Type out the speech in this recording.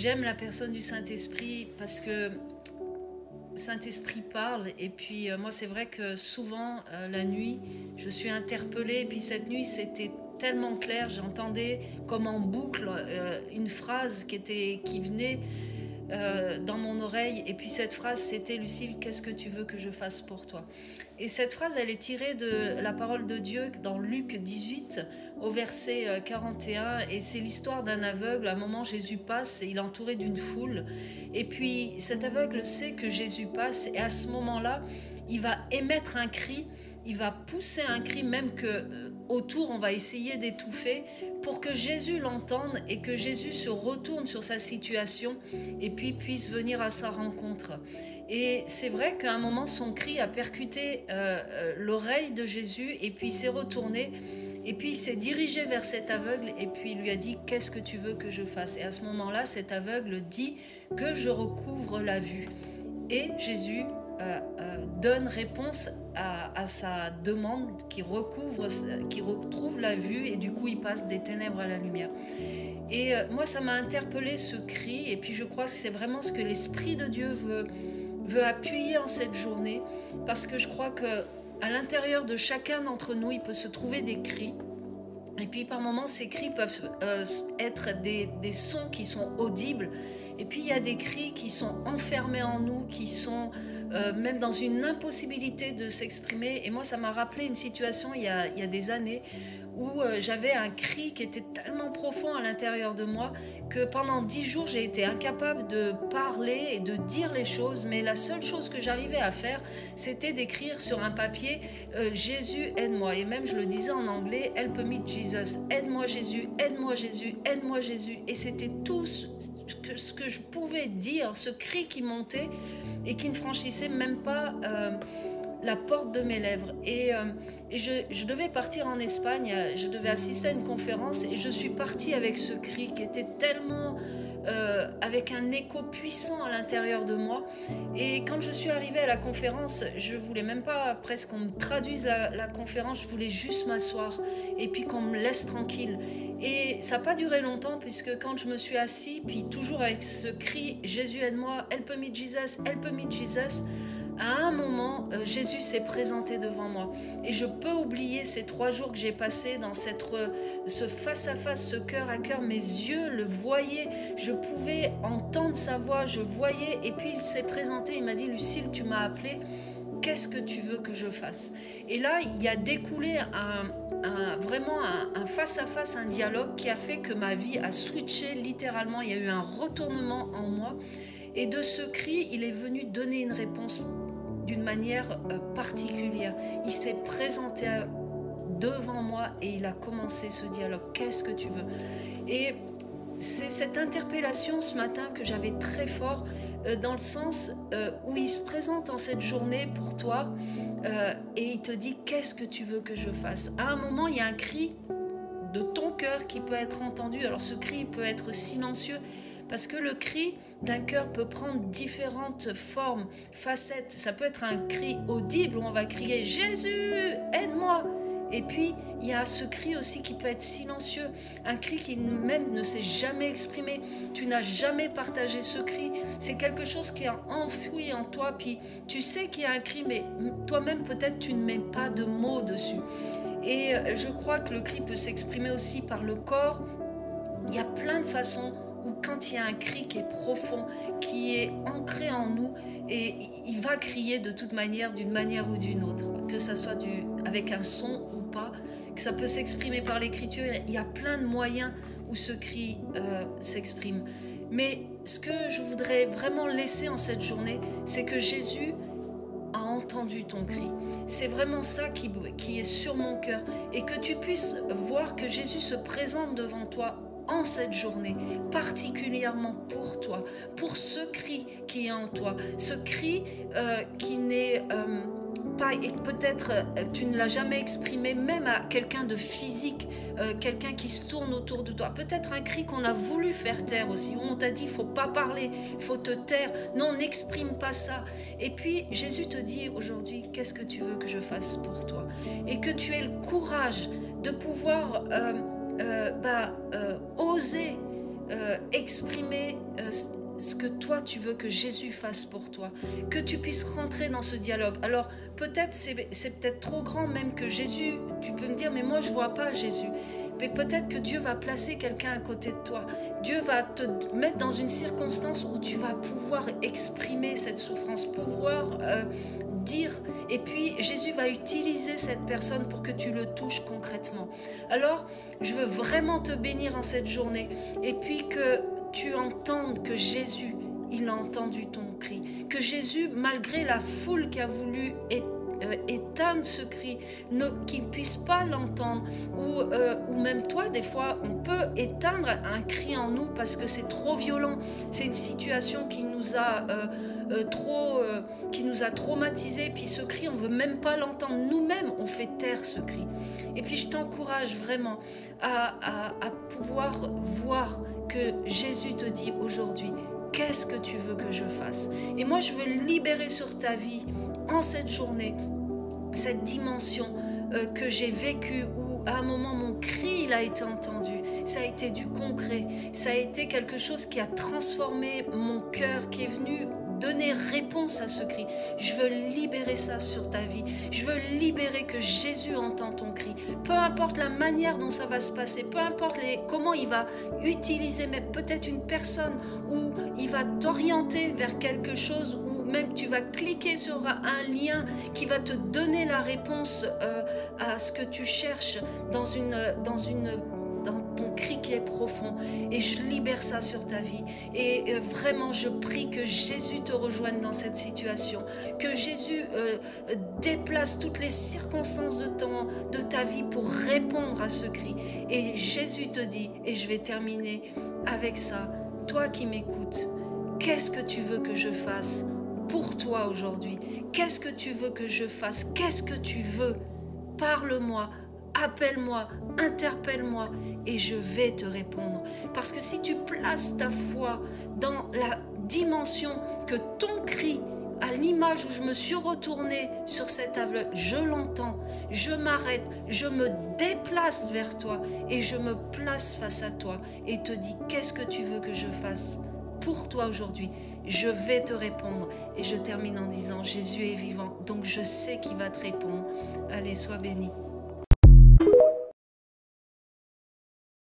j'aime la personne du Saint-Esprit parce que Saint-Esprit parle. Et puis moi, c'est vrai que souvent, la nuit, je suis interpellée. Et puis cette nuit, c'était tellement clair. J'entendais comme en boucle une phrase qui venait dans mon oreille. Et puis cette phrase, c'était: Lucille, qu'est-ce que tu veux que je fasse pour toi? Et cette phrase, elle est tirée de la parole de Dieu dans Luc 18 au verset 41. Et c'est l'histoire d'un aveugle. À un moment, Jésus passe et il est entouré d'une foule. Et puis cet aveugle sait que Jésus passe, et à ce moment-là, il va émettre un cri. Il va pousser un cri, même que autour on va essayer d'étouffer, pour que Jésus l'entende et que Jésus se retourne sur sa situation et puis puisse venir à sa rencontre. Et c'est vrai qu'à un moment, son cri a percuté l'oreille de Jésus, et puis il s'est retourné, et puis il s'est dirigé vers cet aveugle, et puis il lui a dit: qu'est-ce que tu veux que je fasse? Et à ce moment-là, cet aveugle dit: que je recouvre la vue. Et Jésus donne réponse à sa demande, qui retrouve la vue, et du coup il passe des ténèbres à la lumière. Et moi, ça m'a interpellé, ce cri, et puis je crois que c'est vraiment ce que l'Esprit de Dieu veut appuyer en cette journée, parce que je crois que à l'intérieur de chacun d'entre nous, il peut se trouver des cris. Et puis par moments, ces cris peuvent être des sons qui sont audibles. Et puis il y a des cris qui sont enfermés en nous, qui sont même dans une impossibilité de s'exprimer. Et moi, ça m'a rappelé une situation il y a des années où j'avais un cri qui était tellement profond à l'intérieur de moi que pendant 10 jours, j'ai été incapable de parler et de dire les choses. Mais la seule chose que j'arrivais à faire, c'était d'écrire sur un papier Jésus, aide-moi. Et même je le disais en anglais: Help me Jesus, aide-moi Jésus, aide-moi Jésus, aide-moi Jésus. Et c'était tout ce que je pouvais dire, ce cri qui montait et qui ne franchissait même pas la porte de mes lèvres. Et je devais partir en Espagne, je devais assister à une conférence, et je suis partie avec ce cri qui était tellement avec un écho puissant à l'intérieur de moi. Et quand je suis arrivée à la conférence, je voulais même pas presque qu'on me traduise la conférence, je voulais juste m'asseoir et puis qu'on me laisse tranquille. Et ça n'a pas duré longtemps, puisque quand je me suis assise, puis toujours avec ce cri Jésus aide-moi, help me Jesus, help me Jesus, à un moment, Jésus s'est présenté devant moi. Et je peux oublier ces 3 jours que j'ai passés dans ce face-à-face, ce cœur à cœur. Mes yeux le voyaient, je pouvais entendre sa voix, je voyais. Et puis il s'est présenté, il m'a dit: Lucille, tu m'as appelé, qu'est-ce que tu veux que je fasse? Et là, il y a découlé vraiment un face-à-face, un dialogue qui a fait que ma vie a switché littéralement. Il y a eu un retournement en moi. Et de ce cri, il est venu donner une réponse d'une manière particulière. Il s'est présenté devant moi et il a commencé ce dialogue. Qu'est-ce que tu veux? Et c'est cette interpellation ce matin que j'avais très fort, dans le sens où il se présente en cette journée pour toi et il te dit: qu'est-ce que tu veux que je fasse? À un moment, il y a un cri de ton cœur qui peut être entendu. Alors ce cri peut être silencieux, parce que le cri d'un cœur peut prendre différentes formes, facettes. Ça peut être un cri audible où on va crier Jésus, aide-moi. Et puis il y a ce cri aussi qui peut être silencieux, un cri qui même ne s'est jamais exprimé. Tu n'as jamais partagé ce cri. C'est quelque chose qui est enfoui en toi. Puis tu sais qu'il y a un cri, mais toi-même peut-être tu ne mets pas de mots dessus. Et je crois que le cri peut s'exprimer aussi par le corps. Il y a plein de façons où quand il y a un cri qui est profond, qui est ancré en nous, et il va crier de toute manière, d'une manière ou d'une autre, que ça soit avec un son ou pas, que ça peut s'exprimer par l'écriture. Il y a plein de moyens où ce cri s'exprime. Mais ce que je voudrais vraiment laisser en cette journée, c'est que Jésus a entendu ton cri. C'est vraiment ça qui est sur mon cœur, et que tu puisses voir que Jésus se présente devant toi en cette journée, particulièrement pour toi, pour ce cri qui est en toi, ce cri qui n'est pas, et peut-être tu ne l'as jamais exprimé même à quelqu'un de physique, quelqu'un qui se tourne autour de toi, peut-être un cri qu'on a voulu faire taire aussi, où on t'a dit: il ne faut pas parler, il faut te taire, non, n'exprime pas ça. Et puis Jésus te dit aujourd'hui: qu'est-ce que tu veux que je fasse pour toi? Et que tu aies le courage de pouvoir oser exprimer ce que toi tu veux que Jésus fasse pour toi, que tu puisses rentrer dans ce dialogue. Alors peut-être c'est peut-être trop grand même que Jésus, tu peux me dire mais moi je vois pas Jésus. Mais peut-être que Dieu va placer quelqu'un à côté de toi. Dieu va te mettre dans une circonstance où tu vas pouvoir exprimer cette souffrance, pouvoir dire. Et puis Jésus va utiliser cette personne pour que tu le touches concrètement. Alors, je veux vraiment te bénir en cette journée. Et puis que tu entendes que Jésus, il a entendu ton cri. Que Jésus, malgré la foule qui a voulu éteindre ce cri, qu'il ne puisse pas l'entendre, ou même toi des fois on peut éteindre un cri en nous parce que c'est trop violent, c'est une situation qui nous a traumatisés, puis ce cri on veut même pas l'entendre, nous-mêmes on fait taire ce cri. Et puis je t'encourage vraiment à pouvoir voir que Jésus te dit aujourd'hui: qu'est-ce que tu veux que je fasse? Et moi je veux libérer sur ta vie en cette journée cette dimension que j'ai vécue où à un moment mon cri il a été entendu, ça a été du concret, ça a été quelque chose qui a transformé mon cœur, qui est venu donner réponse à ce cri. Je veux libérer ça sur ta vie. Je veux libérer que Jésus entend ton cri. Peu importe la manière dont ça va se passer, peu importe comment il va utiliser, mais peut-être une personne où il va t'orienter vers quelque chose, ou même tu vas cliquer sur un lien qui va te donner la réponse à ce que tu cherches dans ton cri qui est profond. Et je libère ça sur ta vie. Et vraiment, je prie que Jésus te rejoigne dans cette situation. Que Jésus déplace toutes les circonstances de ta vie pour répondre à ce cri. Et Jésus te dit, et je vais terminer avec ça, toi qui m'écoutes, qu'est-ce que tu veux que je fasse pour toi aujourd'hui? Qu'est-ce que tu veux que je fasse? Qu'est-ce que tu veux? Parle-moi. Appelle-moi, interpelle-moi et je vais te répondre. Parce que si tu places ta foi dans la dimension que ton cri, à l'image où je me suis retournée sur cet aveugle, je l'entends, je m'arrête, je me déplace vers toi et je me place face à toi et te dis: qu'est-ce que tu veux que je fasse pour toi aujourd'hui? Je vais te répondre. Et je termine en disant: Jésus est vivant, donc je sais qu'il va te répondre. Allez, sois béni.